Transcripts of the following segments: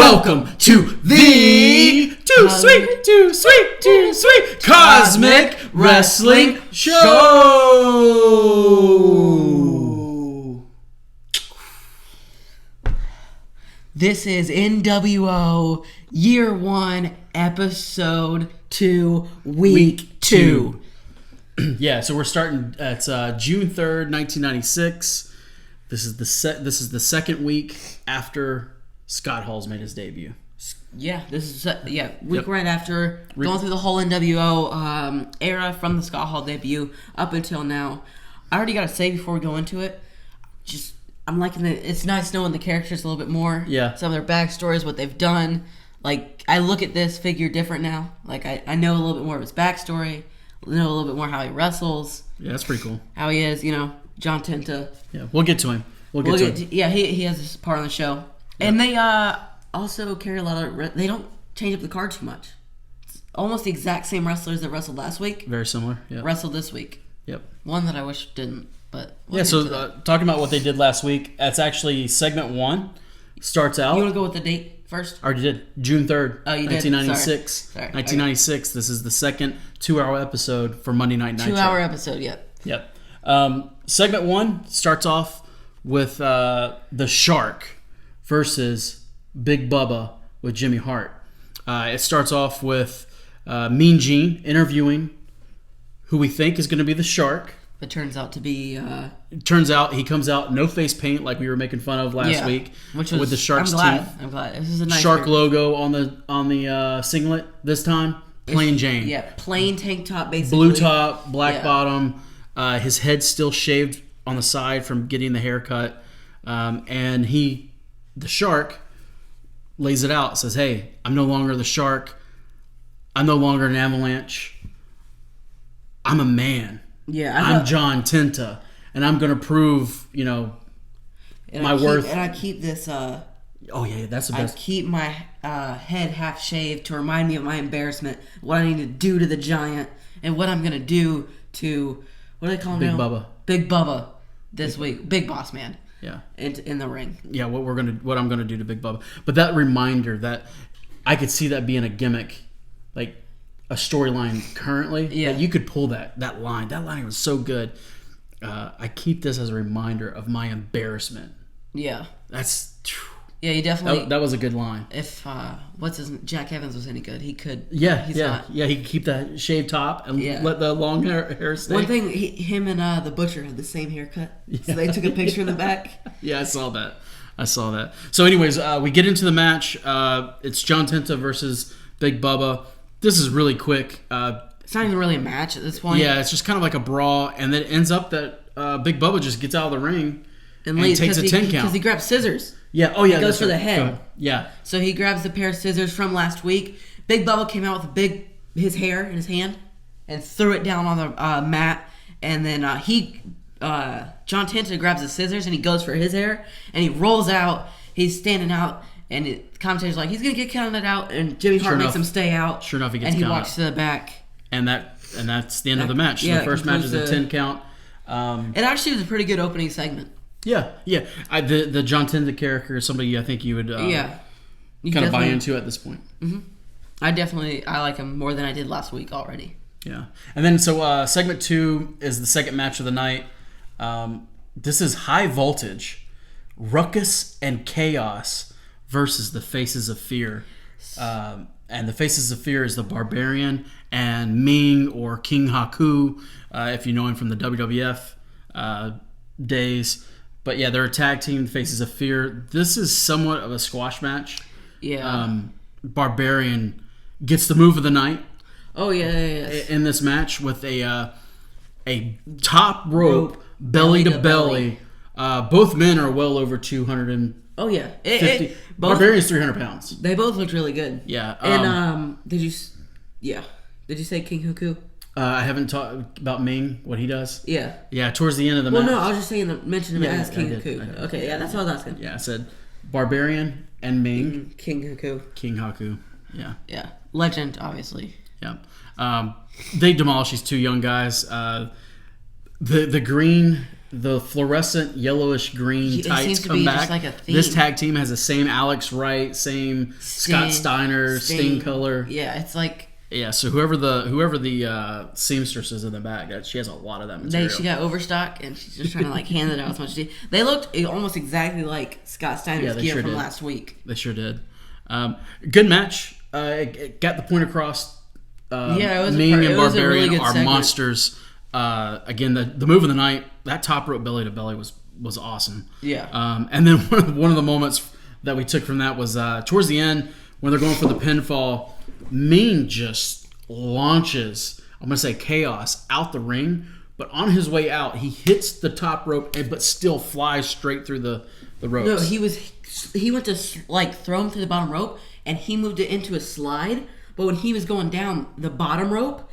Welcome to the Too Sweet Cosmic Wrestling Show. This is NWO Year One, Episode 2, Week 2. Yeah, so we're starting. It's June 3rd, 1996. This is the second week after Scotthall's made his debut. Yeah, this is week right after going through the whole NWO era from the Scotthall debut up until now. I already got to say before we go into it, I'm liking it. It's nice knowing the characters a little bit more. Yeah, some of their backstories, what they've done. Like, I look at this figure different now. Like, I know a little bit more of his backstory. Know a little bit more how he wrestles. Yeah, that's pretty cool. How he is, John Tinto. Yeah, we'll get to him. We'll get to him. Yeah, he has this part on the show. Yep. And they also carry a lot of... They don't change up the card too much. It's almost the exact same wrestlers that wrestled last week. Very similar, yeah. Wrestled this week. Yep. One that I wish didn't, but... Talking about what they did last week, that's actually segment 1. Starts out... You want to go with the date first? I already did. June 3rd, oh, you 1996. Sorry. 1996. Okay. This is the second 2-hour episode for Monday Night Nitro. 2-hour episode, yep. Yep. Segment 1 starts off with the Shark versus Big Bubba with Jimmy Hart. It starts off with Mean Gene interviewing who we think is going to be the Shark. It turns out to be... It turns out he comes out no face paint like we were making fun of last week, which was, with the Shark's I'm glad. This is a nice Shark logo on the singlet this time. Plain Jane. Yeah, plain tank top basically. Blue top, black bottom. His head's still shaved on the side from getting the haircut. And the Shark, lays it out. Says, hey, I'm no longer the Shark. I'm no longer an avalanche. I'm a man. Yeah, I'm John Tinto, and I'm going to prove, my worth. And I keep this... oh, yeah, that's the best. I keep my head half shaved to remind me of my embarrassment, what I need to do to the Giant, and what I'm going to do to... What do they call him now? Big Bubba. Big Bubba this week. Big Boss Man. Yeah. In the ring. Yeah, what I'm going to do to Big Bubba. But that reminder, that I could see that being a gimmick, like a storyline currently. Yeah. You could pull that line. That line was so good. I keep this as a reminder of my embarrassment. Yeah. That's... Yeah, you definitely... That was a good line. If, Jack Evans was any good, he could... Yeah, he could keep that shaved top and let the long hair stay. One thing, him and the Butcher had the same haircut. Yeah. So they took a picture in the back. Yeah, I saw that. So anyways, we get into the match. It's John Tinto versus Big Bubba. This is really quick. It's not even really a match at this point. Yeah, it's just kind of like a brawl, and then it ends up that Big Bubba just gets out of the ring and takes a 10 count. Because he grabs scissors. Yeah, oh yeah. He goes for the head. Yeah. So he grabs the pair of scissors from last week. Big Bubba came out with his hair in his hand and threw it down on the mat. And then John Tinto grabs the scissors and he goes for his hair. And he rolls out. He's standing out. And the commentator's like, he's going to get counted out. And Jimmy Hart makes him stay out. Sure enough, he gets counted. And he walks to the back. And that's the end of the match. Yeah, the first match is a 10 count. It actually was a pretty good opening segment. Yeah. The John Tinto character is somebody I think you would kind of buy into at this point. Mm-hmm. I like him more than I did last week already. Yeah. And then segment 2 is the second match of the night. This is High Voltage, Ruckus and Chaos versus the Faces of Fear. And the Faces of Fear is the Barbarian and Ming, or King Haku, if you know him from the WWF days. But yeah, they're a tag team, Faces of Fear. This is somewhat of a squash match. Yeah. Barbarian gets the move of the night. Oh yeah. In this match with a top rope belly to belly. Both men are well over 200. Oh yeah. Barbarian's 300 pounds. They both looked really good. Yeah. And did you say King Haku? I haven't talked about Ming, what he does. Yeah. Yeah, towards the end of the match. Well, no, I was just saying mention him as King Haku. Okay, yeah, that's all I was asking. Yeah, I said Barbarian and Ming. King Haku. King Haku, yeah. Yeah, legend, obviously. Yeah. They demolish these two young guys. The green the fluorescent yellowish green tights come back. Like a theme. This tag team has the same Alex Wright, same Scott Steiner, Sting color. Yeah, it's like. Yeah, so whoever the seamstress is in the back, she has a lot of that material. She got overstock, and she's just trying to like hand it out as much as she. They looked almost exactly like Scott Steiner's gear from last week. They sure did. Good match. It got the point across. It was Ming and Barbarian really good are segment. Monsters. Again, the move of the night, that top rope belly to belly was awesome. Yeah. And then one of the moments that we took from that was towards the end when they're going for the pinfall. Ming just launches, I'm going to say Chaos, out the ring, but on his way out, he hits the top rope, but still flies straight through the ropes. No, he went to like throw him through the bottom rope, and he moved it into a slide. But when he was going down the bottom rope,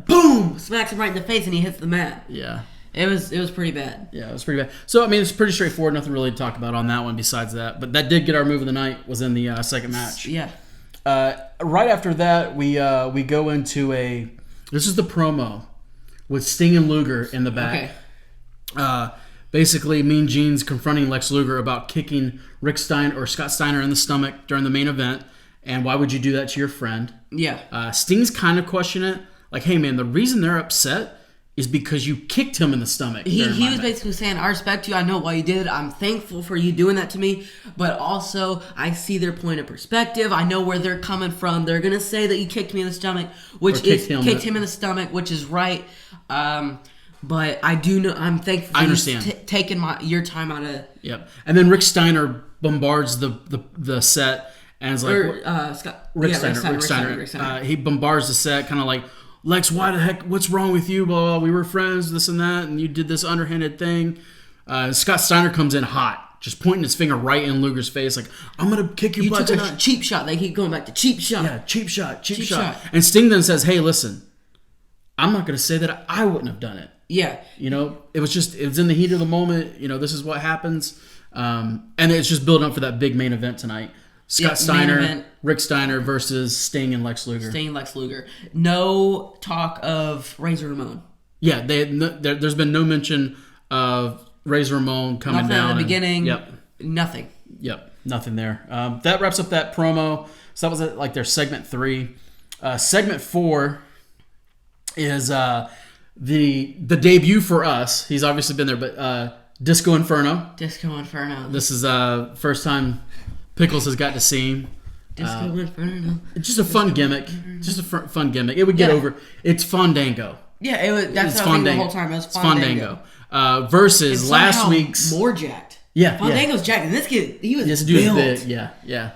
boom, smacks him right in the face, and he hits the mat. Yeah. It was pretty bad. Yeah, it was pretty bad. So, I mean, it's pretty straightforward. Nothing really to talk about on that one besides that. But that did get our move of the night, was in the second match. Yeah. Right after that, we go into this is the promo with Sting and Luger in the back. Okay. Basically, Mean Gene's confronting Lex Luger about kicking Rick Steiner or Scott Steiner in the stomach during the main event, and why would you do that to your friend? Yeah. Sting's kind of questioning it, like, hey man, the reason they're upset is because you kicked him in the stomach. He was basically saying, I respect you, I know why you did it, I'm thankful for you doing that to me, but also I see their point of perspective, I know where they're coming from, they're going to say that you kicked me in the stomach, which is, kicked him in the stomach, which is right, but I do know, I'm thankful for you taking your time out of... Yep. And then Rick Steiner bombards the set, and it's like... Rick Steiner. He bombards the set, kind of like, Lex, why the heck? What's wrong with you? Blah, blah, we were friends, this and that, and you did this underhanded thing. Scott Steiner comes in hot, just pointing his finger right in Luger's face, like, I'm going to kick your butt. You took a cheap shot. They keep going back to cheap shot. Yeah, cheap shot. And Sting then says, hey, listen, I'm not going to say that I wouldn't have done it. Yeah. You know, it was in the heat of the moment. You know, this is what happens. And it's just building up for that big main event tonight. Scott Steiner, Rick Steiner versus Sting and Lex Luger. Sting and Lex Luger. No talk of Razor Ramon. Yeah, there's been no mention of Razor Ramon coming down. Nothing in the beginning. Yep. Nothing. Yep. Nothing there. That wraps up that promo. So that was like their segment 3. Segment 4 is the debut for us. He's obviously been there, but Disco Inferno. Disco Inferno. This is first time Pickles has got to see him. Disco Inferno. It's just a fun gimmick. Just a fun gimmick. It would get over. It's Fandango. Yeah, it was. That's what I was thinking the whole time. It was Fandango. Versus last week's more jacked. Yeah, Fandango's jacked, and this kid he was built. Big. Yeah.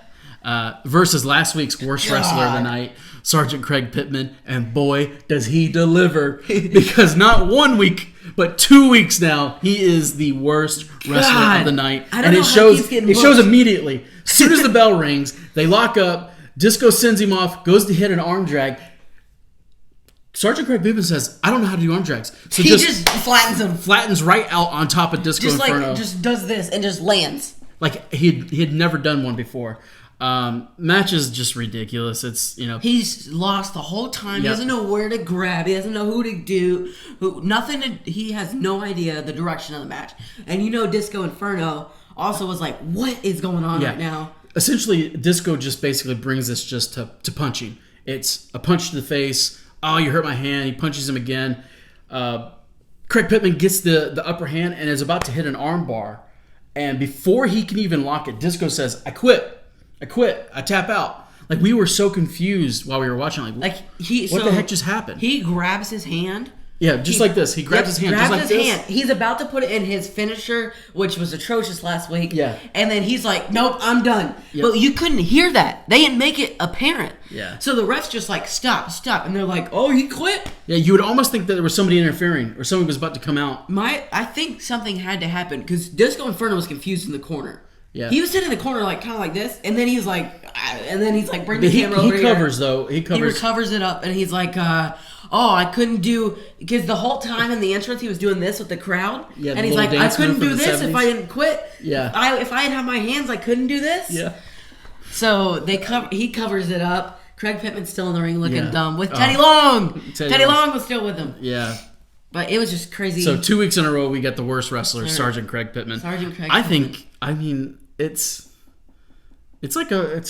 Versus last week's worst wrestler of the night, Sergeant Craig Pittman, and boy does he deliver! Because not 1 week, but 2 weeks now, he is the worst wrestler of the night, and it shows. It shows immediately. As soon as the bell rings, they lock up. Disco sends him off, goes to hit an arm drag. Sergeant Craig Pittman says, "I don't know how to do arm drags." So he just flattens him. Flattens right out on top of Disco Inferno. Just does this and just lands. Like he had never done one before. Match is just ridiculous. It's he's lost the whole time. Yep. He doesn't know where to grab. He doesn't know who to do. He has no idea the direction of the match. And Disco Inferno also was like, "What is going on right now?" Essentially, Disco just basically brings this just to punching. It's a punch to the face. Oh, you hurt my hand. He punches him again. Craig Pittman gets the upper hand and is about to hit an arm bar. And before he can even lock it, Disco says, I quit. I tap out. Like, we were so confused while we were watching. What the heck just happened? He grabs his hand. Yeah, like this. He grabs his hand just like this. He's about to put it in his finisher, which was atrocious last week. Yeah. And then he's like, nope, I'm done. Yep. But you couldn't hear that. They didn't make it apparent. Yeah. So the refs just like, stop. And they're like, oh, he quit? Yeah, you would almost think that there was somebody interfering or somebody was about to come out. I think something had to happen because Disco Inferno was confused in the corner. Yeah. He was sitting in the corner kind of like this, and then he's like, bring the camera over here. He covers, though. He recovers it up, and he's like, I couldn't do, because the whole time in the entrance he was doing this with the crowd, and he's like, I couldn't do this if I didn't quit. Yeah. If I didn't have my hands, I couldn't do this. Yeah. So he covers it up. Craig Pittman's still in the ring looking dumb with Teddy Long. Teddy Long was still with him. Yeah. But it was just crazy. So 2 weeks in a row, we get the worst wrestler, Sergeant Craig Pittman. It's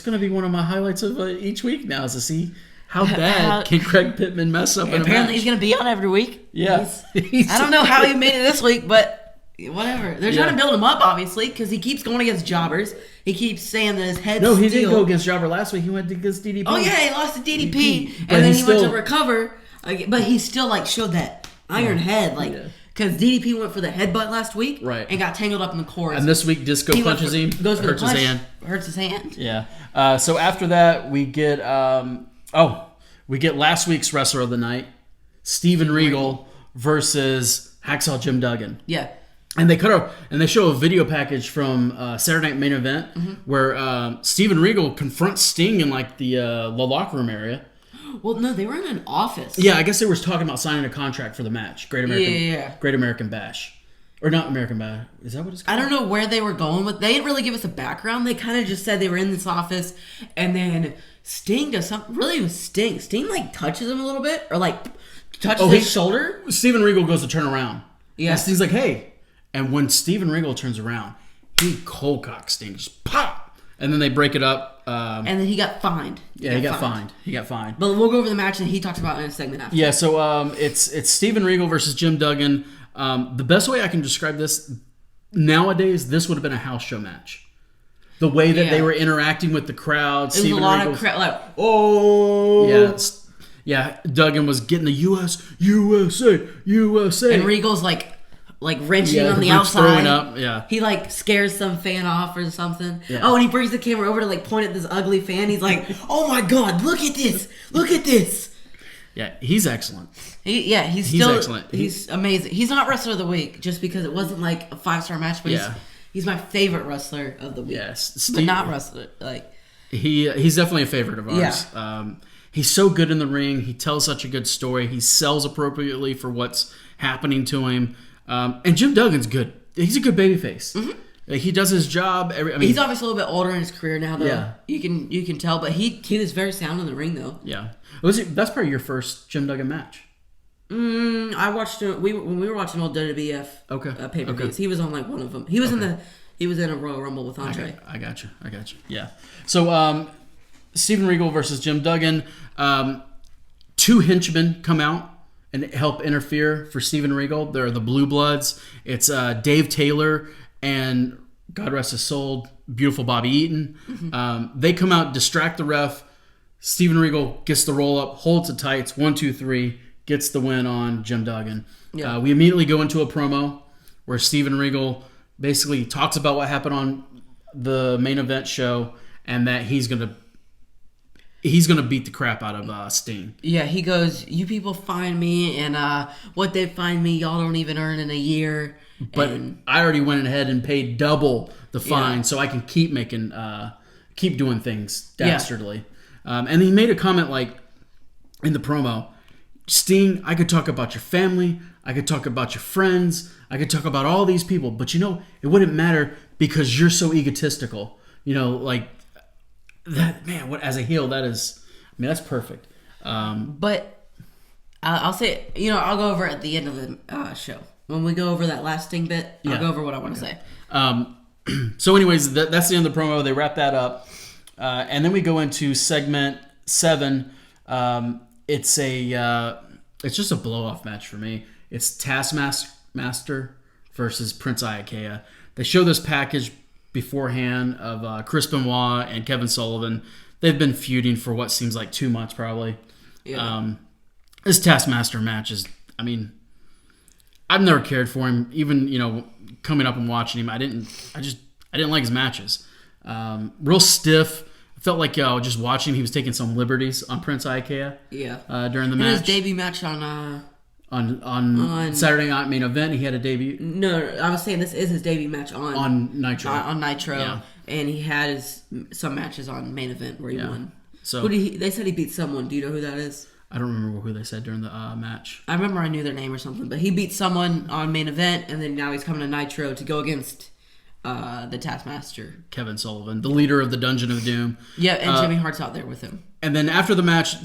going to be one of my highlights of each week now is to see how bad can Craig Pittman mess up in a match. Apparently he's going to be on every week. Yeah. I don't know how he made it this week, but whatever. They're trying to build him up, obviously, because he keeps going against jobbers. He keeps saying that his head's No, he didn't go against Jobber last week. He went against DDP. Oh, yeah, he lost to DDP. And then he went to recover. But he still, showed that iron head, because DDP went for the headbutt last week, right, and got tangled up in the cords. And this week, Disco punches him, goes for hurts his hand. Hurts his hand. Yeah. So after that, we get last week's wrestler of the night, Steven Regal versus Hacksaw Jim Duggan. Yeah. And they show a video package from Saturday Night Main Event where Steven Regal confronts Sting in the locker room area. Well, no, they were in an office. Yeah, I guess they were talking about signing a contract for the match. Great American Bash. Or not American Bash. Is that what it's called? I don't know where they were going with. They didn't really give us a background. They kind of just said they were in this office, and then Sting does something. Really, it was Sting. Sting touches him a little bit, or touches his shoulder. Steven Regal goes to turn around. Yeah. And Sting's like, "Hey," and when Steven Regal turns around, he cold cocks Sting, just pop. And then they break it up. And then he got fined. He got fined. But we'll go over the match and he talks about it in a segment after. Yeah, so it's Steven Regal versus Jim Duggan. The best way I can describe this, nowadays, this would have been a house show match. The way that they were interacting with the crowd. It was a lot of crowd, oh! Yeah, Duggan was getting the USA. And Regal's wrenching on the outside. Throwing up, yeah. He scares some fan off or something. Yeah. Oh, and he brings the camera over to point at this ugly fan. He's like, "Oh my God, look at this! Look at this!" Yeah, he's excellent. He's excellent. He's amazing. He's not wrestler of the week just because it wasn't a 5-star match, but he's my favorite wrestler of the week. Yes, but not wrestler he's definitely a favorite of ours. Yeah. He's so good in the ring. He tells such a good story. He sells appropriately for what's happening to him. And Jim Duggan's good. He's a good babyface. Mm-hmm. He does his job. He's obviously a little bit older in his career now, though. Yeah. You can tell, but he is very sound in the ring, though. Yeah. That's probably your first Jim Duggan match. I watched when we were watching old WWF pay-per-views. Okay. He was on one of them. He was in a Royal Rumble with Andre. I got you. Yeah. So Steven Regal versus Jim Duggan. 2 henchmen come out and help interfere for Steven Regal. They're the Blue Bloods. It's Dave Taylor and, God rest his soul, beautiful Bobby Eaton. Mm-hmm. They come out, distract the ref. Steven Regal gets the roll up, holds the tights, 1, 2, 3, gets the win on Jim Duggan. Yeah. We immediately go into a promo where Steven Regal basically talks about what happened on the main event show and that he's gonna beat the crap out of Sting. Yeah, he goes, "You people find me, and what they find me, y'all don't even earn in a year." But I already went ahead and paid double the fine, so I can keep doing things dastardly. Yeah. And he made a comment in the promo, "Sting, I could talk about your family, I could talk about your friends, I could talk about all these people, but it wouldn't matter because you're so egotistical." That, man, as a heel, that's perfect. But I'll say, I'll go over at the end of the show. When we go over that last Sting bit, I'll go over what I want to say. So anyways, that's the end of the promo. They wrap that up. And then we go into segment 7. It's just a blow-off match for me. It's Taskmaster versus Prince Iaukea. They show this package beforehand of Chris Benoit and Kevin Sullivan. They've been feuding for what seems like 2 months probably. Yeah. This Taskmaster match is, I've never cared for him. Even, coming up and watching him, I didn't like his matches. Real stiff. I felt like just watching him, he was taking some liberties on Prince Iaukea. Yeah. During the match. His debut match on Saturday Night Main Event, he had a debut. No, I was saying this is his debut match on Nitro. On Nitro, yeah. And he had some matches on Main Event where he won. So they said he beat someone. Do you know who that is? I don't remember who they said during the match. I remember I knew their name or something, but he beat someone on Main Event, and then now he's coming to Nitro to go against the Taskmaster, Kevin Sullivan, the leader of the Dungeon of Doom. Yeah, and Jimmy Hart's out there with him. And then after the match,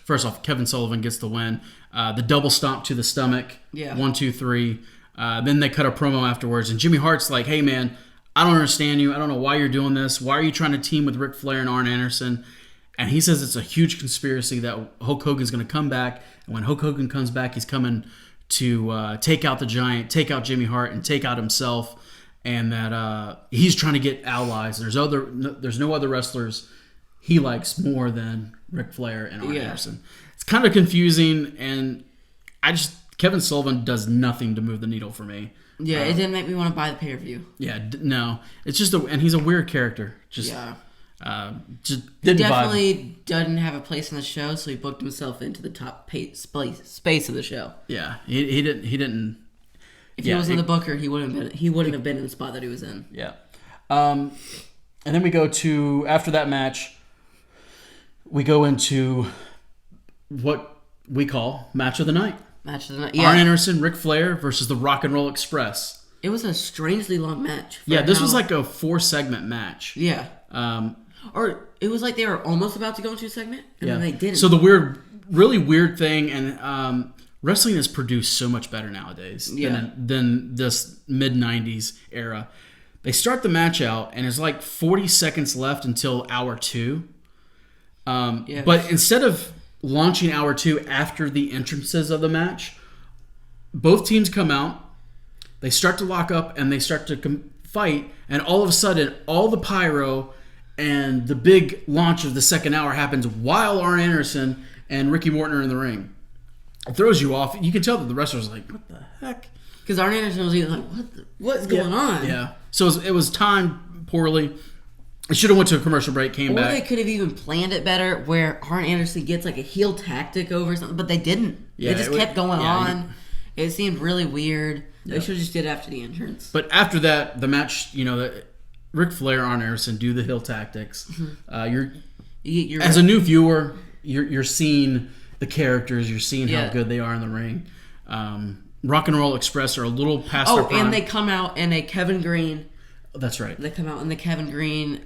first off, Kevin Sullivan gets the win. The double stomp to the stomach. Yeah. 1, 2, 3. Then they cut a promo afterwards, and Jimmy Hart's like, "Hey man, I don't understand you. I don't know why you're doing this. Why are you trying to team with Ric Flair and Arn Anderson?" And he says it's a huge conspiracy that Hulk Hogan's going to come back, and when Hulk Hogan comes back, he's coming to take out the Giant, take out Jimmy Hart, and take out himself, and that he's trying to get allies. There's no other wrestlers he likes more than Ric Flair and Arn Anderson. It's kind of confusing, and Kevin Sullivan does nothing to move the needle for me. Yeah, it didn't make me want to buy the pay-per-view. Yeah, no. It's just and he's a weird character. Just he definitely doesn't have a place in the show, so he booked himself into the top space of the show. Yeah, he didn't. If he wasn't the booker, he wouldn't have been in the spot that he was in. Yeah. And then we go to, after that match, we go into what we call Match of the Night. Match of the Night. Yeah. Arn Anderson, Ric Flair versus the Rock and Roll Express. It was a strangely long match. Yeah, this was like a 4-segment match. Yeah. Or it was like they were almost about to go into a segment, and then they didn't. So the really weird thing, and wrestling is produced so much better nowadays than this mid-90s era. They start the match out, and it's like 40 seconds left until hour 2. But instead of launching hour 2 after the entrances of the match, both teams come out, they start to lock up, and they start to fight, and all of a sudden, all the pyro and the big launch of the second hour happens while Arn Anderson and Ricky Morton are in the ring. It throws you off. You can tell that the wrestlers are like, what the heck? Because Arn Anderson was either like, what's going on? Yeah. So it was timed poorly. It should have went to a commercial break, came back. Or they could have even planned it better where Arn Anderson gets like a heel tactic over something, but they didn't. Yeah, they just kept going on. It seemed really weird. They should have just did it after the entrance. But after that, the match, Ric Flair, Arn Anderson do the heel tactics. You're as a new viewer, you're seeing the characters, you're seeing how good they are in the ring. Rock and Roll Express are a little past their prime. And they come out in a Kevin Green. That's right. They come out in the Kevin Green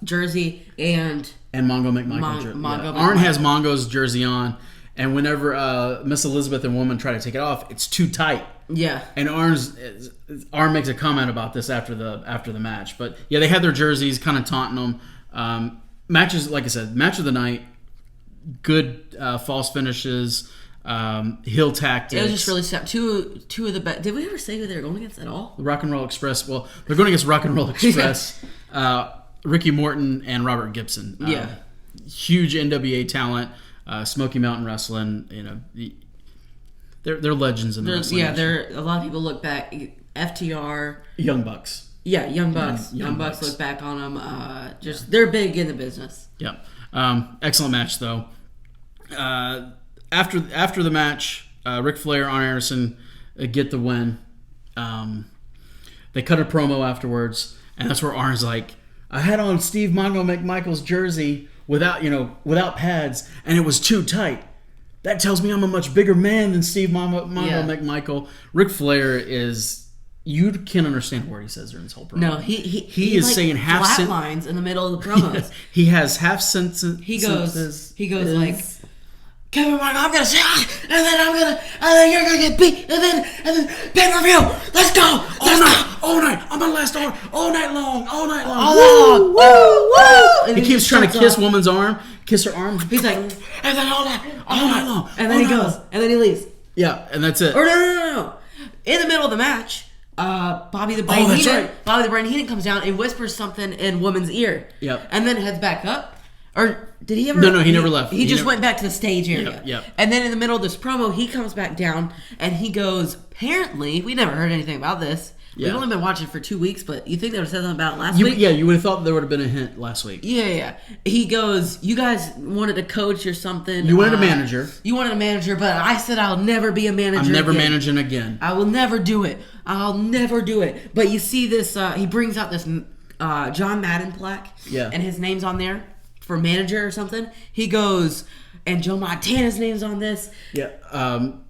jersey and Mongo McMichael. Arn has Mongo's jersey on, and whenever Miss Elizabeth and Woman try to take it off, it's too tight. Yeah. And Arn makes a comment about this after the match. But yeah, they had their jerseys, kind of taunting them. Matches, like I said, match of the night. Good false finishes, heel tactics. It was just really sad. Two of the best. Did we ever say who they were going against at all? The Rock and Roll Express. Well, they're going against Rock and Roll Express. Ricky Morton and Robert Gibson. Huge NWA talent. Smoky Mountain Wrestling. They're legends in the wrestling. Yeah, a lot of people look back. FTR, Young Bucks. Yeah, Young Bucks. Young Bucks look back on them. They're big in the business. Yep. Excellent match though. After the match, Ric Flair, Arn Anderson get the win. They cut a promo afterwards, and that's where Arn's like, "I had on Steve Mongo McMichael's jersey without pads, and it was too tight. That tells me I'm a much bigger man than Steve Mongo McMichael." Ric Flair is. You can't understand what he says during this whole promo. No, he is like saying half flat lines in the middle of the promos. He has half sentences. He goes like, "Kevin Martin, I'm gonna say, and then you're gonna get beat, and then pay-per-view. Let's go, all night. I'm gonna last all night long. Woo! He keeps trying to kiss her arm. He's like, and then all night long. And then he goes, and then he leaves. Yeah, and that's it. Or no. In the middle of the match, Bobby the Brain Heenan comes down and whispers something in Woman's ear. Yep. And then heads back up. Or did he ever? No, he never left. He just went back to the stage area. Yep. And then in the middle of this promo, he comes back down and he goes, apparently, we never heard anything about this. Yeah. We've only been watching for 2 weeks, but you think they would have said something about it last week? Yeah, you would have thought there would have been a hint last week. Yeah. He goes, you guys wanted a coach or something. You wanted a manager. You wanted a manager, but I said I'll never be a manager I'm never managing again. I will never do it. I'll never do it. But you see this, he brings out this John Madden plaque. Yeah. And his name's on there for manager or something. He goes, and Joe Montana's name's on this. Yeah. Tom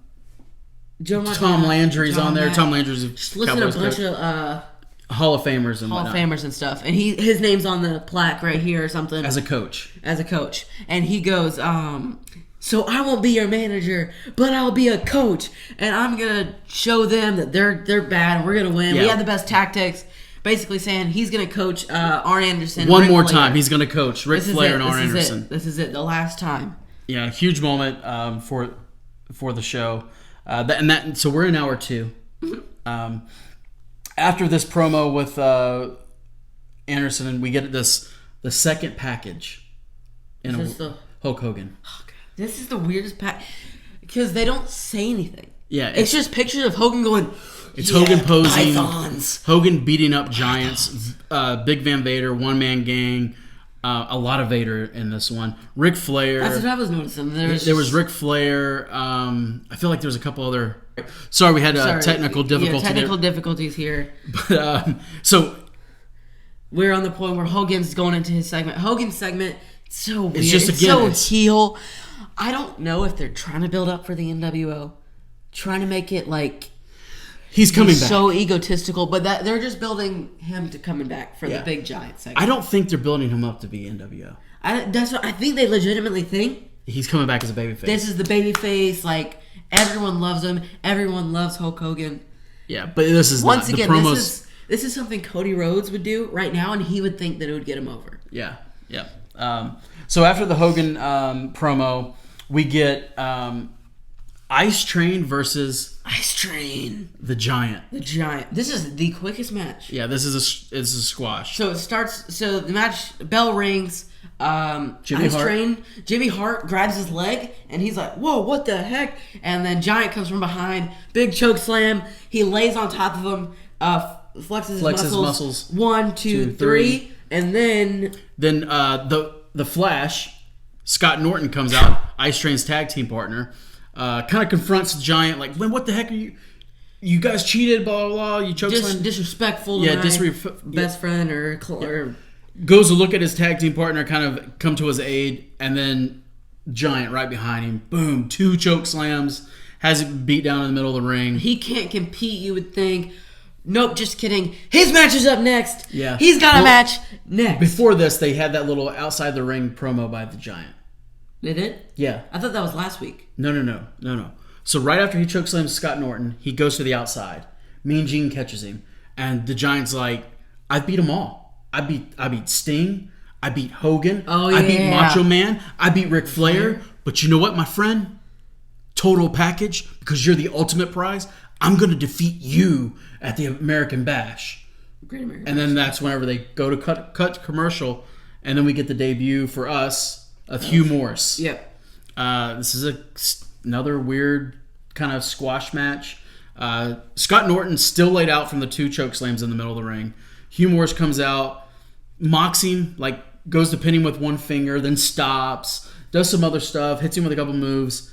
Landry's on there. Tom Landry's just listed a bunch of Hall of Famers and Hall of Famers and stuff. And his name's on the plaque right here or something. As a coach. And he goes, So I won't be your manager, but I'll be a coach, and I'm gonna show them that they're bad and we're gonna win. Yeah. We have the best tactics. Basically saying he's gonna coach Arn Anderson. One Ric more Flair. time, he's gonna coach Ric Flair and Arn Anderson. This is it. The last time. Yeah, huge moment for the show. So we're in hour 2. After this promo with Anderson, we get the second package in Hulk Hogan. Oh, God. This is the weirdest pack because they don't say anything. Yeah, it's just pictures of Hogan going. It's Hogan posing, pythons. Hogan beating up giants, Big Van Vader, One Man Gang, a lot of Vader in this one. Ric Flair. That's what I was noticing. There was Ric Flair. I feel like there was a couple other. Sorry, we had technical difficulties. Technical difficulties here. But so we're on the point where Hogan's going into his segment. Hogan's segment, it's so weird. It's heel. I don't know if they're trying to build up for the NWO, trying to make it like. He's coming back. So egotistical, but that they're just building him to coming back for the big giant segment. I don't think they're building him up to be NWO. That's what I think they legitimately think. He's coming back as a babyface. This is the babyface. Like everyone loves him. Everyone loves Hulk Hogan. Yeah, but this is once not, again the promos. This is something Cody Rhodes would do right now, and he would think that it would get him over. Yeah. So after the Hogan promo, we get. Ice Train versus Ice Train. The Giant. This is the quickest match. Yeah, this is a squash. So it starts. So the match bell rings. Jimmy Hart grabs his leg and he's like, "Whoa, what the heck?" And then Giant comes from behind, big choke slam. He lays on top of him, flexes his muscles. 1, 2, 3, and then the Flash, Scott Norton comes out, Ice Train's tag team partner. Kind of confronts the Giant, like, what the heck are you? You guys cheated, blah, blah, blah. You chokeslammed. Disrespectful to my best friend or goes to look at his tag team partner, kind of come to his aid, and then Giant right behind him. Boom, 2 choke slams. Has it beat down in the middle of the ring. He can't compete, you would think. Nope, just kidding. His match is up next. Yeah. He's got a match next. Before this, they had that little outside the ring promo by the Giant. They did? Yeah. I thought that was last week. No. So right after he chokeslams Scott Norton, he goes to the outside. Mean Gene catches him. And the Giant's like, I beat them all. I beat Sting. I beat Hogan. Oh, yeah. I beat Macho Man. I beat Ric Flair. But you know what, my friend? Total package, because you're the ultimate prize, I'm going to defeat you at the American Bash. Great American And then that's whenever they go to cut commercial. And then we get the debut for us of Hugh Morris. Yep. This is another weird kind of squash match. Scott Norton still laid out from the 2 choke slams in the middle of the ring. Hugh Morris comes out, mocks him, like goes to pin him with one finger, then stops, does some other stuff, hits him with a couple moves,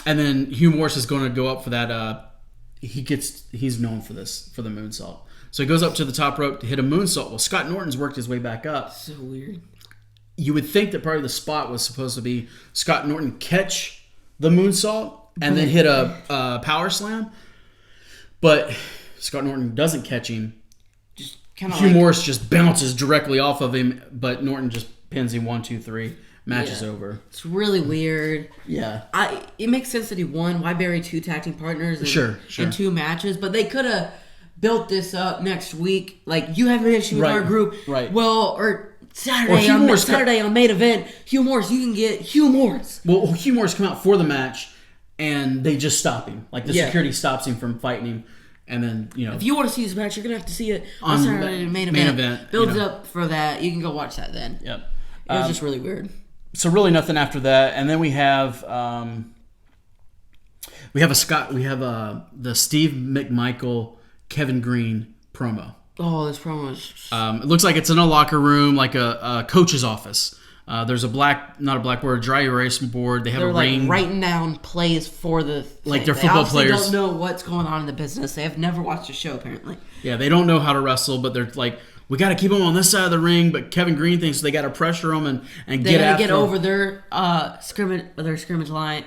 and then Hugh Morris is going to go up for that. He's known for this, for the moonsault. So he goes up to the top rope to hit a moonsault. Well, Scott Norton's worked his way back up. So weird. You would think that probably the spot was supposed to be Scott Norton catch the moonsault and then hit a power slam. But Scott Norton doesn't catch him. Just kind of Hugh Morris just bounces directly off of him, but Norton just pins him 1, 2, 3. Match is over. It's really weird. Yeah. It makes sense that he won. Why bury 2 tag team partners in 2 matches? But they could have built this up next week. Like, you have an issue with our group. Right. Well, or Saturday on main event, Hugh Morris, you can get Hugh Morris. Well, Hugh Morris come out for the match, and they just stop him. Like, the security stops him from fighting him. And then, if you want to see this match, you're going to have to see it on Saturday main event. Builds up for that. You can go watch that then. Yep. It was just really weird. So really nothing after that. And then we have the Steve McMichael, Kevin Green promo. Oh, this promo is... it looks like it's in a locker room, like a coach's office. There's a dry erase board. They have a ring. They're writing down plays for the thing. Like they're football players. They don't know what's going on in the business. They have never watched a show, apparently. Yeah, they don't know how to wrestle, but they're like, we got to keep them on this side of the ring. But Kevin Green thinks they got to pressure them and get after get over their scrimmage line.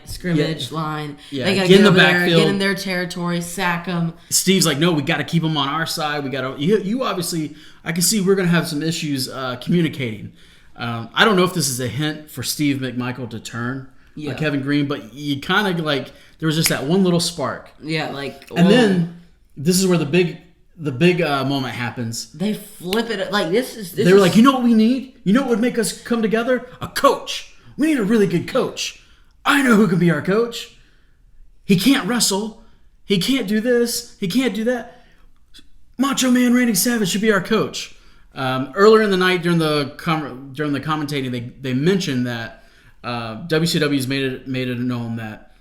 Yeah, they got to get in the over backfield, get in their territory, sack them. Steve's like, no, we got to keep them on our side. We got to. You obviously, I can see we're going to have some issues communicating. I don't know if this is a hint for Steve McMichael to turn. Kevin Green, but you kind of like there was just that one little spark. Yeah, like. And then this is where the big moment happens. They flip it like this They were like, you know what we need? You know what would make us come together? A coach. We need a really good coach. I know who can be our coach. He can't wrestle. He can't do this. He can't do that. Macho Man Randy Savage should be our coach. Earlier in the night during the commentating, they mentioned that WCW's made it known that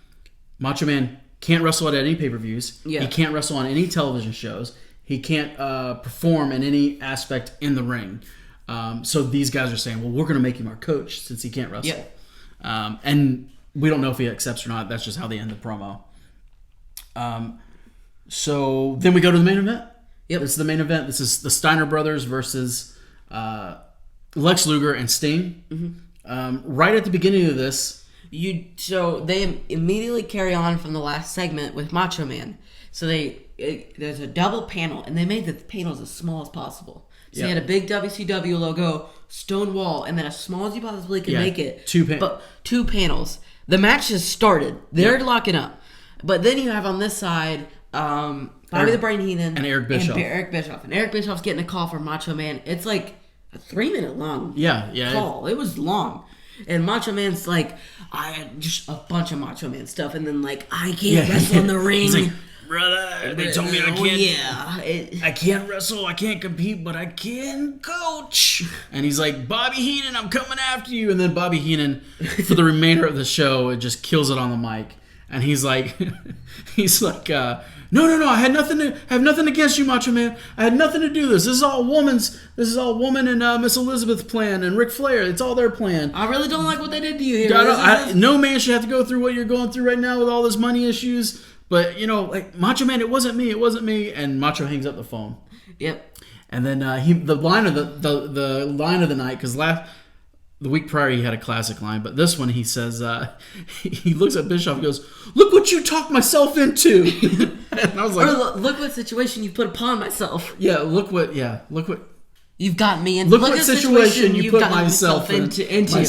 Macho Man can't wrestle at any pay-per-views. Yeah. He can't wrestle on any television shows. He can't perform in any aspect in the ring. So these guys are saying, well, we're going to make him our coach since he can't wrestle. Yeah. And we don't know if he accepts or not. That's just how they end the promo. So then we go to the main event. Yep. This is the main event. This is the Steiner brothers versus Lex Luger and Sting. Mm-hmm. Right at the beginning of this. So they immediately carry on from the last segment with Macho Man. So there's a double panel, and they made the panels as small as possible. So you had a big WCW logo, stone wall, and then as small as you possibly could make it. Two panels. The match has started. They're locking up. But then you have on this side Bobby the Brain Heenan and Eric Bischoff. And Eric Bischoff's getting a call from Macho Man. It's like a 3-minute long call. It was long. And Macho Man's like, I had just a bunch of Macho Man stuff. And then like, I can't wrestle in the ring. He's like, brother, they told me I can't. I can't wrestle, I can't compete, but I can coach. And he's like, Bobby Heenan, I'm coming after you. And then Bobby Heenan, for the remainder of the show, it just kills it on the mic. And he's like, no, I had nothing against you, Macho Man. I had nothing to do with this. This is all woman and Miss Elizabeth's plan and Ric Flair. It's all their plan. I really don't like what they did to you here. No man should have to go through what you're going through right now with all this money issues. But, like, Macho Man, it wasn't me. And Macho hangs up the phone. Yep. And then the line of the line of the night, because the week prior he had a classic line, but this one he says, he looks at Bischoff and goes, look what you talked myself into. And I was like, look what situation you put upon myself. Look what you've gotten me in. Look what situation you put myself into. Because he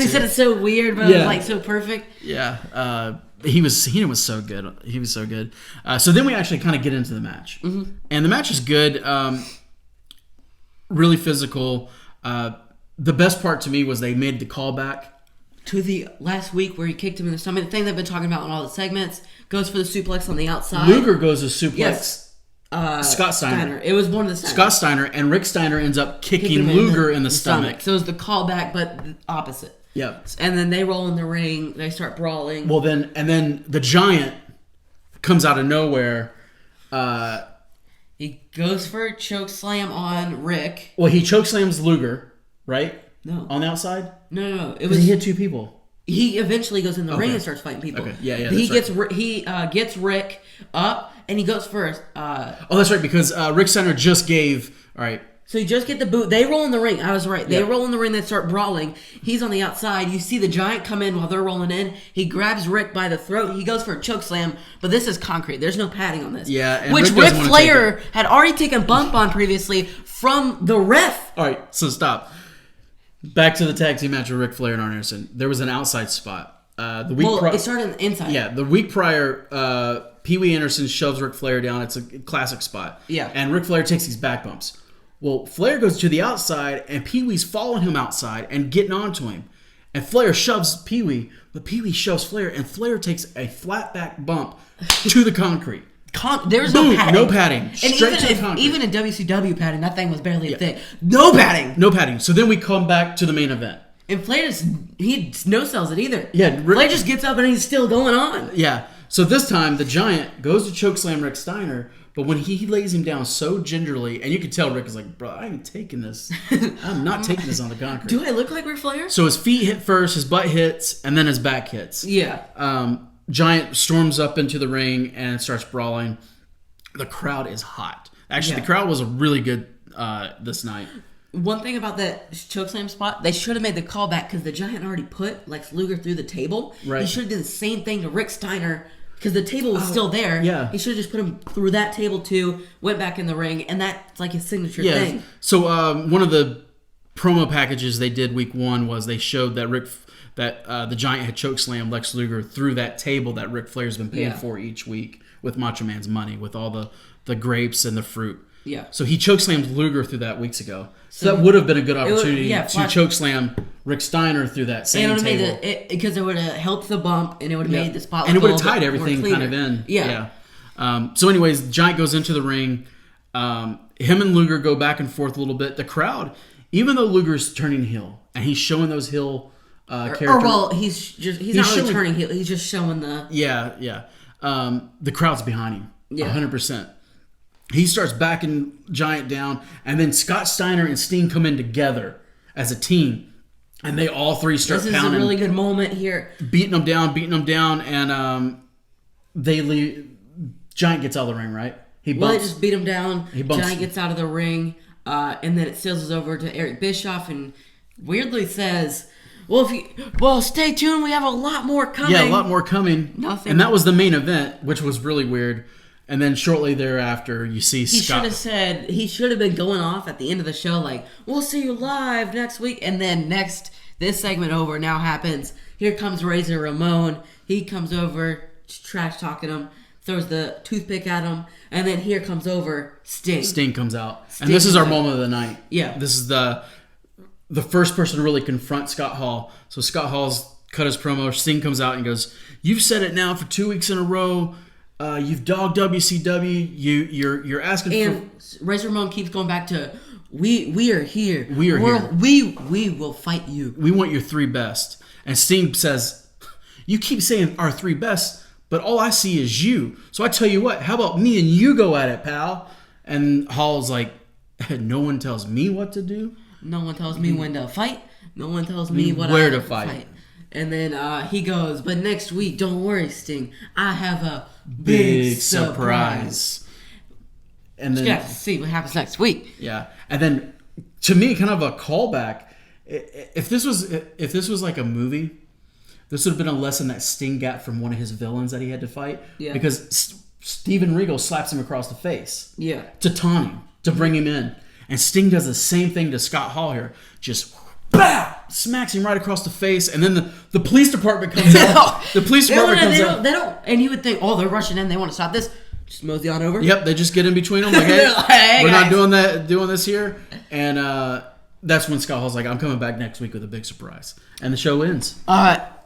said it's so weird, but it was like so perfect. Yeah. Heenan was so good. He was so good. So then we actually kind of get into the match. Mm-hmm. And the match is good. Really physical. The best part to me was they made the callback to the last week where he kicked him in the stomach. The thing they've been talking about in all the segments goes for the suplex on the outside. Luger goes to suplex. Yes. Scott Steiner. It was one of the Steiners. Scott Steiner, and Rick Steiner ends up kicking Luger in the stomach. So it was the callback, but opposite. Yep. And then they roll in the ring. They start brawling. Well, then the Giant comes out of nowhere. He goes for a choke slam on Rick. Well, he choke slams Luger, right? No. On the outside? No. It was he hit two people. He eventually goes in the ring and starts fighting people. Okay. Yeah. He gets Rick up and he goes first. That's right, because Rick Steiner just gave. All right. So you just get the boot. They roll in the ring. I was right. They roll in the ring. They start brawling. He's on the outside. You see the Giant come in while they're rolling in. He grabs Rick by the throat. He goes for a choke slam, but this is concrete. There's no padding on this. Yeah, and which Ric Flair had already taken a bump on previously from the ref. All right, so stop. Back to the tag team match with Ric Flair and Arn Anderson. There was an outside spot. It started on the inside. Yeah, the week prior, Pee Wee Anderson shoves Ric Flair down. It's a classic spot. Yeah. And Ric Flair takes these back bumps. Well, Flair goes to the outside, and Pee Wee's following him outside and getting onto him. And Flair shoves Pee Wee, but Pee Wee shoves Flair, and Flair takes a flat back bump to the concrete. There's no padding. No padding. Straight to the concrete. Even in WCW padding, that thing was barely a thing. No padding. No padding. So then we come back to the main event. And Flair he no sells it either. Yeah. Flair just gets up and he's still going on. Yeah. So this time, the Giant goes to chokeslam Rick Steiner, but when he lays him down so gingerly, and you can tell Rick is like, bro, I ain't taking this. I'm not taking this on the concrete. Do I look like Ric Flair? So his feet hit first, his butt hits, and then his back hits. Yeah. Giant storms up into the ring and starts brawling. The crowd is hot. Actually, the crowd was really good this night. One thing about that chokeslam spot, they should have made the callback because the Giant already put Lex Luger through the table. Right. He should have did the same thing to Rick Steiner because the table was still there. Yeah. He should have just put him through that table too, went back in the ring, and that's like his signature thing. So one of the promo packages they did week one was they showed that that the Giant had chokeslammed Lex Luger through that table that Ric Flair's been paying for each week with Macho Man's money, with all the grapes and the fruit. Yeah. So he chokeslammed Luger through that weeks ago. So that would have been a good opportunity to chokeslam Rick Steiner through that same table. Because it would have helped the bump, and it would have made the spot and it would have tied everything kind of in. Yeah. So anyways, Giant goes into the ring. Him and Luger go back and forth a little bit. The crowd, even though Luger's turning heel, and he's showing those heel characters. He's not really turning heel. He's just showing the... Yeah. The crowd's behind him. Yeah. 100%. He starts backing Giant down, and then Scott Steiner and Sting come in together as a team, and they all three start pounding. This is a really good moment here. Beating them down, and they leave. Giant gets out of the ring, right? They just beat him down. Giant gets out of the ring, and then it sails over to Eric Bischoff, and weirdly says, well, stay tuned. We have a lot more coming. Yeah, a lot more coming. Nothing. And that was the main event, which was really weird. And then shortly thereafter, you see Scott. He should have been going off at the end of the show like, we'll see you live next week. And then this segment over now happens. Here comes Razor Ramon. He comes over, trash talking him, throws the toothpick at him. And then here comes over Sting. Sting comes out. And this is our moment of the night. Yeah. This is the first person to really confront Scotthall. So Scotthall's cut his promo. Sting comes out and goes, "You've said it now for 2 weeks in a row. You've dogged WCW. You're asking and for." And Razor Ramon keeps going back to, "We are here. We are here. We will fight you. We want your three best." And Sting says, "You keep saying our three best, but all I see is you. So I tell you what. How about me and you go at it, pal?" And Hall's like, "No one tells me what to do. No one tells me when to fight. No one tells me where to fight." And then he goes, "But next week, don't worry, Sting. I have a big surprise." And then, have to see what happens next week. Yeah, and then to me, kind of a callback. If this was like a movie, this would have been a lesson that Sting got from one of his villains that he had to fight. Yeah. Because Steven Regal slaps him across the face. Yeah. To taunt him, to bring him in, and Sting does the same thing to Scott Hall here. Just. Bow! Smacks him right across the face, and then the police department comes out. The police department comes out. They don't, and you would think, oh, they're rushing in. They want to stop this. Just mosey on over. Yep, they just get in between them. Like, hey, we're not doing this here. And that's when Scott Hall's like, "I'm coming back next week with a big surprise," and the show ends.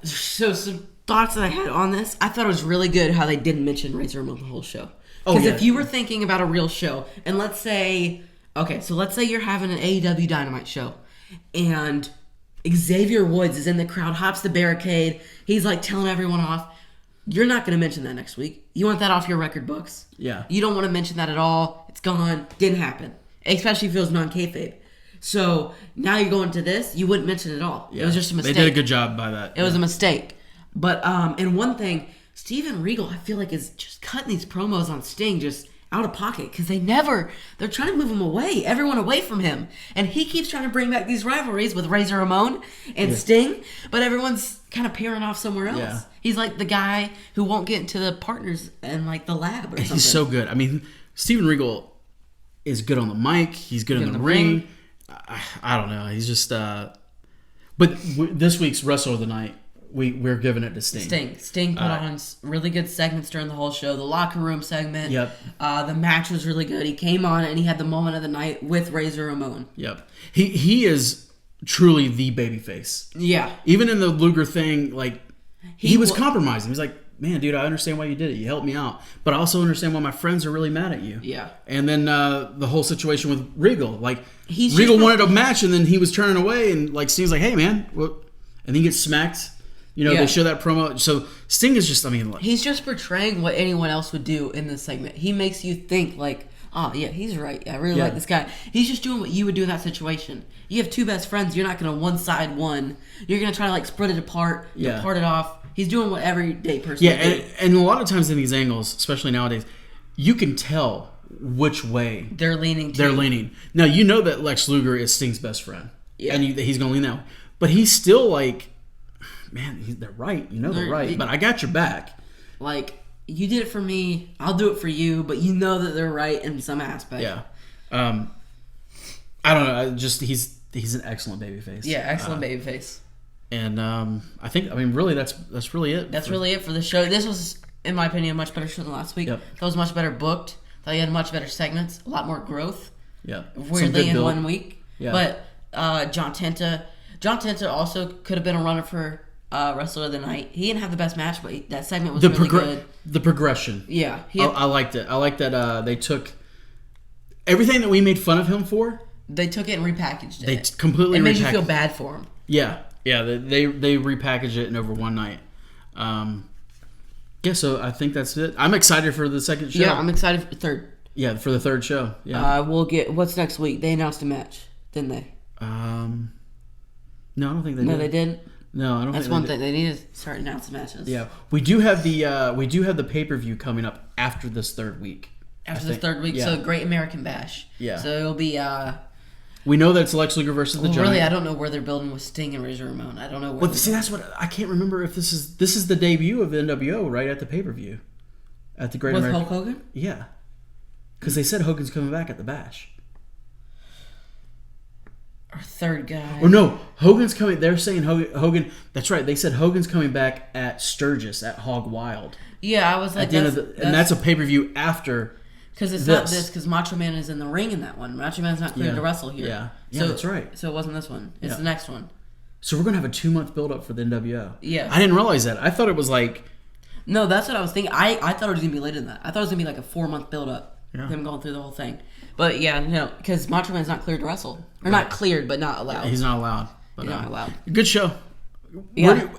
So some thoughts that I had on this. I thought it was really good how they didn't mention Razor Ramon the whole show. Because if you were thinking about a real show, and let's say you're having an AEW Dynamite show. And Xavier Woods is in the crowd, hops the barricade. He's like telling everyone off. You're not going to mention that next week. You want that off your record books. Yeah. You don't want to mention that at all. It's gone. Didn't happen. Especially if it was non-kayfabe. So now you're going to this. You wouldn't mention it at all. Yeah. It was just a mistake. They did a good job by that. It was a mistake. But and one thing, Steven Regal, I feel like is just cutting these promos on Sting just out of pocket, because they're trying to move him away, everyone away from him, and he keeps trying to bring back these rivalries with Razor Ramon and Sting, but everyone's kind of pairing off somewhere else. Yeah. He's like the guy who won't get into the partners and like the lab or something. He's so good. I mean, Steven Regal is good on the mic. He's good in the ring. I don't know. He's just. But this week's Wrestler of the Night, we're giving it to Sting. Sting put on really good segments during the whole show. The locker room segment. Yep. The match was really good. He came on and he had the moment of the night with Razor Ramon. Yep. He is truly the babyface. Yeah. Even in the Luger thing, like he was compromising. He's like, "Man, dude, I understand why you did it. You helped me out, but I also understand why my friends are really mad at you." Yeah. And then the whole situation with Regal, like Regal wanted a match, and then he was turning away, and like Sting's like, "Hey, man," and he gets smacked. You know, they show that promo. So Sting is just, he's just portraying what anyone else would do in this segment. He makes you think like, "Oh, yeah, he's right. I really like this guy." He's just doing what you would do in that situation. You have two best friends. You're not going to one-side one. You're going to try to like split it apart, part it off. He's doing what everyday person would do. And a lot of times in these angles, especially nowadays, you can tell which way they're leaning. Now, you know that Lex Luger is Sting's best friend. Yeah. And he's going to lean that way. But he's still like, "Man, they're right. You know they're right. But I got your back." Like, you did it for me. I'll do it for you. But you know that they're right in some aspect. Yeah. I don't know. He's an excellent babyface. Yeah, excellent babyface. And really, that's really it. That's really it for the show. This was, in my opinion, a much better show than last week. Yep. That was much better booked. Thought you had much better segments, a lot more growth. Yeah. Weirdly in 1 week. Yeah. But John Tinto also could have been a runner for Wrestler of the Night. He didn't have the best match, but that segment was really good. The progression. Yeah. I liked it. I like that they took everything that we made fun of him for. They took it and repackaged it. They completely It made repackaged you feel bad for him. Yeah. Yeah, they repackaged it in over one night. So I think that's it. I'm excited for the second show. Yeah, I'm excited for the third. Yeah, for the third show. Yeah. We'll get what's next week. They announced a match, didn't they? No, I don't think they did. No, they didn't. No, I don't. That's think one thing. They need to start announcing matches. Yeah, we do have the pay-per-view coming up after this third week. After the third week, yeah. So Great American Bash. Yeah. So it'll be. We know that it's Lex Luger versus the Giant. Really, I don't know where they're building with Sting and Razor Ramon. I don't know. Well, see, that's what I can't remember if this is the debut of the NWO right at the pay-per-view, at the Great with American. Hulk Hogan. Yeah, because they said Hogan's coming back at the Bash. Our third guy. Or no, Hogan's coming. They're saying Hogan. That's right. They said Hogan's coming back at Sturgis at Hog Wild. Yeah, I was like, at the end of and that's a pay-per-view after. Because it's not this, because Macho Man is in the ring in that one. Macho Man's not cleared to wrestle here. Yeah, so, that's right. So it wasn't this one. It's the next one. So we're going to have a 2-month build-up for the NWO. Yeah. I didn't realize that. I thought it was like... No, that's what I was thinking. I thought it was going to be later than that. I thought it was going to be like a 4-month build-up. Yeah. Him going through the whole thing. But yeah, no, because Macho Man's not cleared to wrestle. Or not cleared, but not allowed. He's not allowed. But, He's not allowed. Good show. Yeah.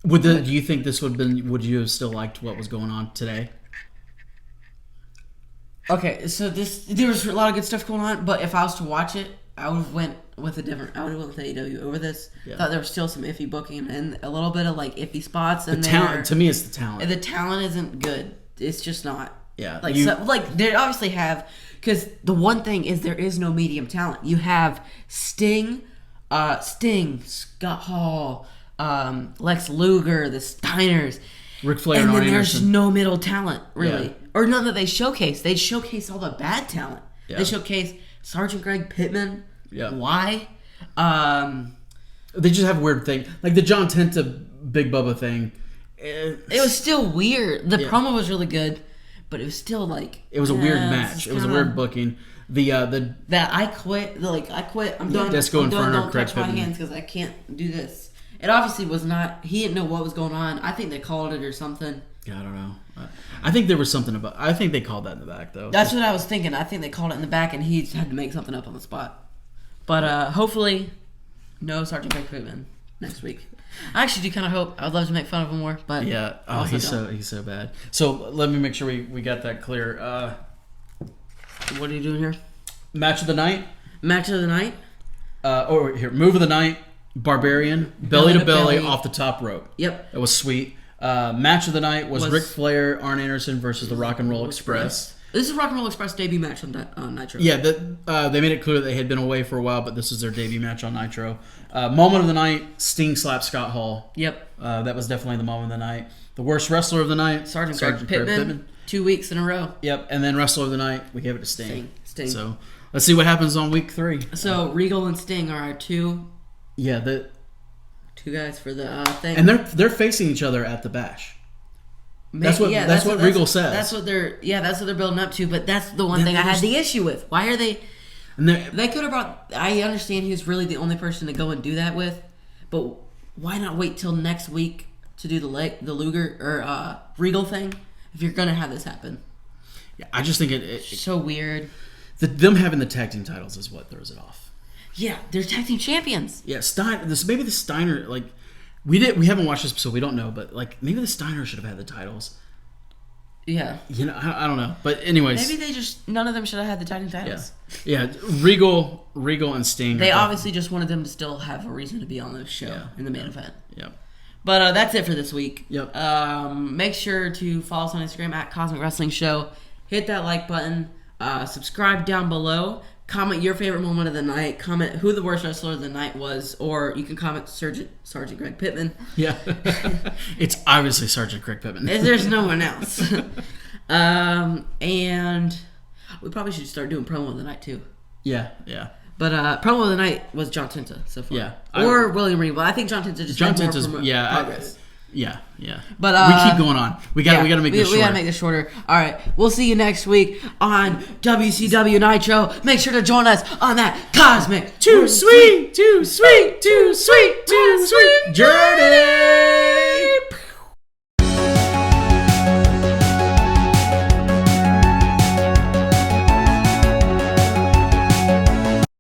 Do you think this would you have still liked what was going on today? Okay, so there was a lot of good stuff going on, but if I was to watch it, I would have went with AEW over this. Yeah. Thought there was still some iffy booking and a little bit of like iffy spots. And talent, to me, it's the talent. The talent isn't good. It's just not. Yeah, like they obviously have, because the one thing is there is no medium talent. You have Sting, Scotthall, Lex Luger, the Steiners, Ric Flair, and and then Arn there's Anderson. no middle talent really, Yeah. or none that they showcase. They showcase all the bad talent. Yeah. They showcase Sergeant Greg Pittman. Yeah. Why? They just have weird things, like the John Tinto Big Bubba thing. It was still weird. The promo was really good, but it was still like It was a weird match. It was a weird booking. That I quit. I quit. I'm done. Disco I'm done. Inferno, Don't Craig touch my Pittman. hands because I can't do this. It obviously was not. He didn't know what was going on. I think they called it or something. Yeah, I don't know. I think there was something about. I think they called that in the back though. That's what I was thinking. I think they called it in the back, and he had to make something up on the spot. But hopefully, no Sergeant Greg Pittman next week. I actually do kind of hope. I would love to make fun of him more, but yeah. Oh, he's so bad. So let me make sure we got that clear. What are you doing here? Match of the night. Match of the night. Move of the night. Barbarian, belly to belly off the top rope. Yep. That was sweet. Match of the night was Ric Flair, Arn Anderson versus the Rock and Roll Express. This is Rock and Roll Express debut match on Nitro. Yeah, they made it clear that they had been away for a while, but this is their debut match on Nitro. Moment of the night, Sting slapped Scotthall. Yep. That was definitely the moment of the night. The worst wrestler of the night, Sergeant Greg Pittman. 2 weeks in a row. Yep, and then wrestler of the night, we gave it to Sting. Sting. So let's see what happens on week 3. So Regal and Sting are our two Yeah, guys for the thing. and they're facing each other at the Bash. That's what Regal says. That's what they're building up to. But that's the one thing I had the issue with. Why are they? And They could have brought. I understand he was really the only person to go and do that with, but why not wait till next week to do the Luger or Regal thing if you're gonna have this happen? Yeah, I just think it's so weird. Them having the tag team titles is what throws it off. Yeah, they're tag team champions. Yeah, maybe the Steiner, like we haven't watched this, so we don't know, but like maybe the Steiners should have had the titles. Yeah. You know, I don't know, but anyways, maybe none of them should have had the tag team titles. Yeah. Regal and Sting. They obviously just wanted them to still have a reason to be on the show in the main event. Yep. But that's it for this week. Yep. Make sure to follow us on Instagram at Cosmic Wrestling Show. Hit that like button. Subscribe down below. Comment your favorite moment of the night. Comment who the worst wrestler of the night was, or you can comment Sergeant Greg Pittman. Yeah. It's obviously Sergeant Greg Pittman. There's no one else. And we probably should start doing promo of the night too. Yeah. But promo of the night was John Tinto so far. Yeah. Or William Regal. I think John Tinto just John had more Tinto's progress. Yeah. But we keep going on. We gotta make this shorter. We gotta make this shorter. All right, we'll see you next week on WCW Nitro. Make sure to join us on that cosmic, too sweet journey.